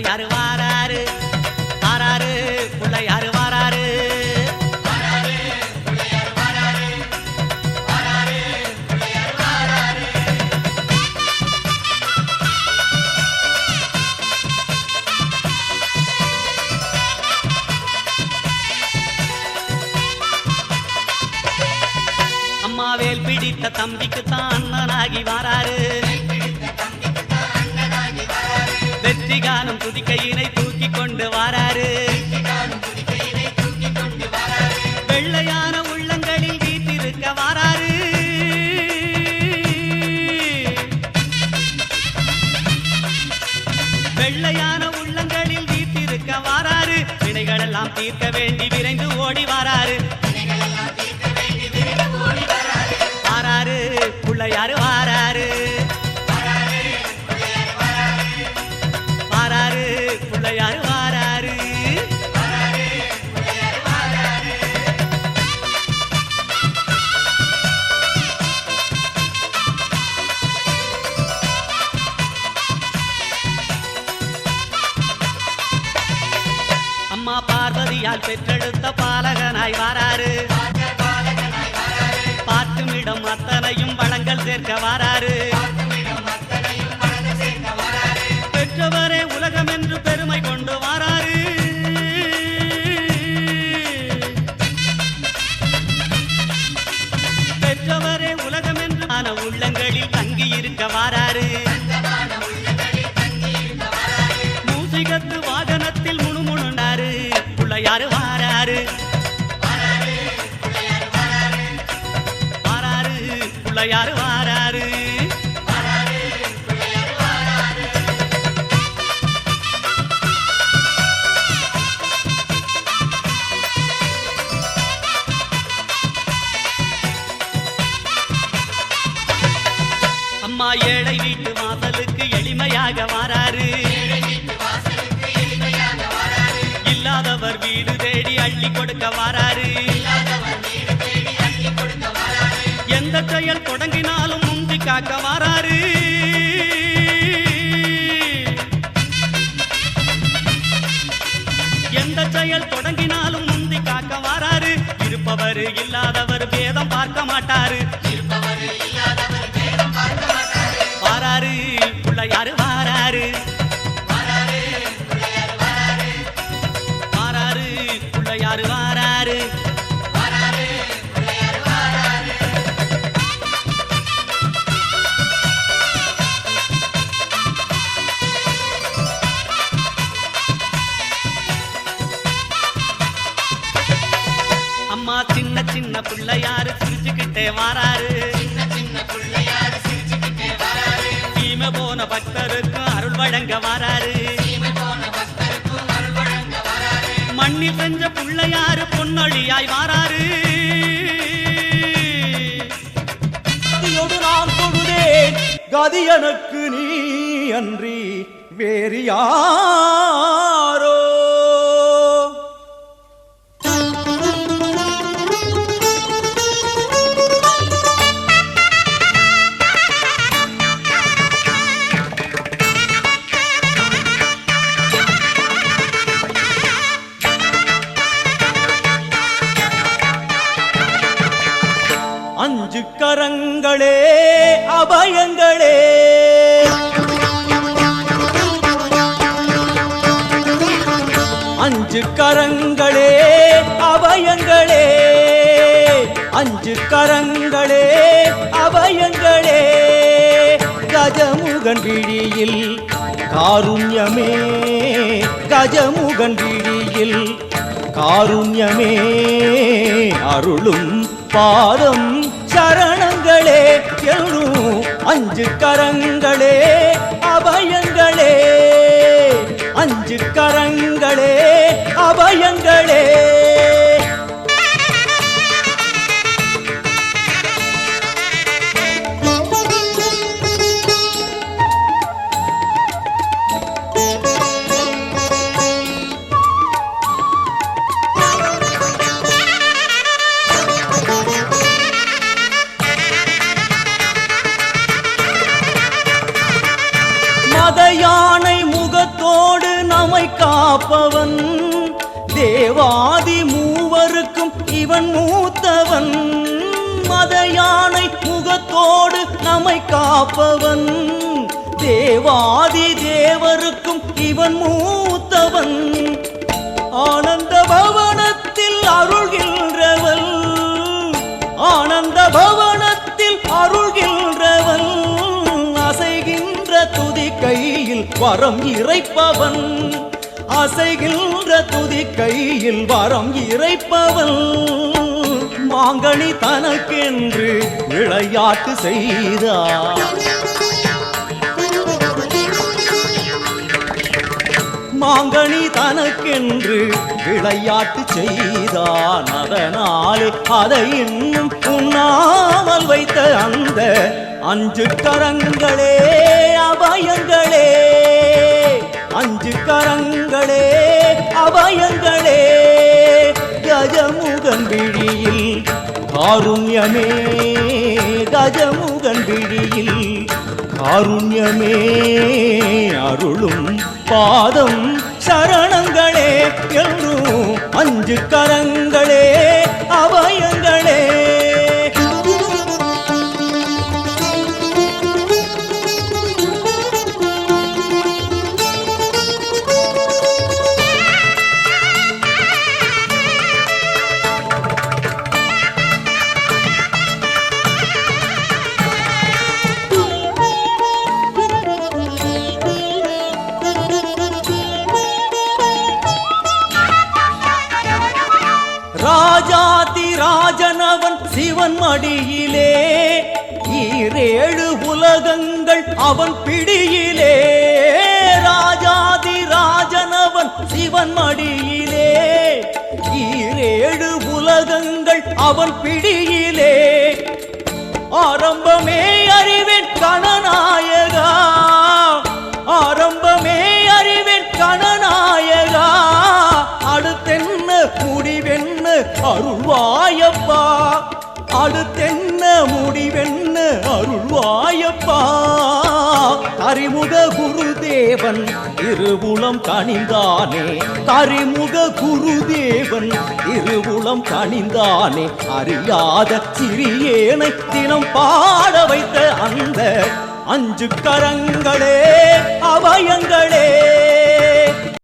யாரு வாராரு வாராரு புள்ள யாரு வாராரு அம்மாவேல் பிடித்த தம்பிக்குத்தான் அண்ணனாகி வாராரு வெற்றிகானம் துதிக்கையினை தூக்கி கொண்டு வாராரு வெள்ளையான உள்ளங்களில் வீட்டிருக்க வாராரு வெள்ளையான உள்ளங்களில் வீட்டிருக்க வாராரு வினைகளெல்லாம் தீர்க்க வேண்டி விரைந்து ஓடி வாராரு வாராரு புள்ளையாரு வாராரு யாரு வாராரு அம்மா பார்வதியால் பெற்றெடுத்த பாலகனாய் வாராரு பார்க்குமிடம் அத்தனையும் வளங்கள் சேர்க்க வாராரு பெற்றவரே உலகம் என்று பெருமை கொண்டு வாராரு பெற்றவரே உலகம் என்று ஆன உள்ளங்களில் தங்கி இருக்க வாராரு மூசிகத்து வாகனத்தில் முணுமுணுண்டாரு புள்ளையாரு வாராரு வாராரு புள்ளையாரு வாராரு அம்மா ஏழை வீட்டு வாசலுக்கு எளிமையாக வாராரு இல்லாதவர் வீடு தேடி அள்ளி கொடுக்க வாராரு எந்த செயல் தொடங்கினாலும் முந்தி காக்க வாராரு எந்த செயல் தொடங்கினாலும் முந்தி காக்க வாராரு இருப்பவர் இல்லாதவர் பேதம் பார்க்க மாட்டாரு வாராரு புள்ளையாரு வாராரு வாராரு புள்ளையாரு வாராரு அம்மா சின்ன சின்ன பிள்ளையாரு சிரிச்சுக்கிட்டே வாராரு சீமை போன பக்தருக்கு அருள் வழங்க வாராரு மண்ணில் செஞ்ச பிள்ளையாரு பொன்னொழியாய் வாராரு நான் தொழுதேன் கதி எனக்கு நீ அன்றி வேறு யாரோ அஞ்சு கரங்களே அபயங்களே. அஞ்சு கரங்களே அபயங்களே, அஞ்சு கரங்களே அபயங்களே. கஜமுகன் விழியில் காருண்யமே, கஜமுகன் விழியில் காருண்யமே. அருளும் பாதம் சரணங்களே எழும் அஞ்சு கரங்களே அபயங்களே. அஞ்சு கரங்களே அபயங்களே. மத யானை முகத்தோடு நம்மை காப்பவன், தேவாதி மூவருக்கும் இவன் மூத்தவன். மத யானை முகத்தோடு நம்மை காப்பவன், தேவாதி தேவருக்கும் இவன் மூத்தவன். ஆனந்த பவனத்தில் அருள்கின்றவன், ஆனந்த பவனத்தில் அருள்கின்றவன். அசைகின்ற துதி கையில் வரம் இறைப்பவன், அசைகின்ற துதி கையில் வரம் இறைப்பவன். மாங்கனி தனக்கென்று விளையாட்டு செய்தார், மாங்கனி தனக்கென்று விளையாட்டு செய்தான். அதனாலே அதை இன்னும் உண்ணாமல் வைத்த அந்த அஞ்சு கரங்களே அபயங்களே. அஞ்சு கரங்களே அபயங்களே. கஜமுகன் விழியில் காருண்யமே, கஜமுகன் விழியில் காருண்யமே. அருளும் பாதம் சரணங்களே என்றும் அஞ்சு கரங்களே அபயங்களே. ராஜாதி ராஜனவன் சிவன் மடியிலே, ஈரேழு உலகங்கள் அவன் பிடியிலே. ராஜாதி ராஜனவன் சிவன் மடியிலே, ஈரேழு உலகங்கள் அவன் பிடியிலே. ஆரம்பமே அறிவேன் கணநாயகா, ஆரம்பமே அறிவேன் கணநாயகா. அடுத்தென்ன முடிவென்ன அருள்வாயப்பா, அடுத்தென்ன முடிவென்ன அருள்வாயப்பா. கரிமுக குருதேவன் திருவுளம் கனிந்தானே, கரிமுக குருதேவன் திருவுளம் கனிந்தானே. அறியாத சிறியேனை தினம் பாட வைத்த அந்த அஞ்சு கரங்களே அபயங்களே.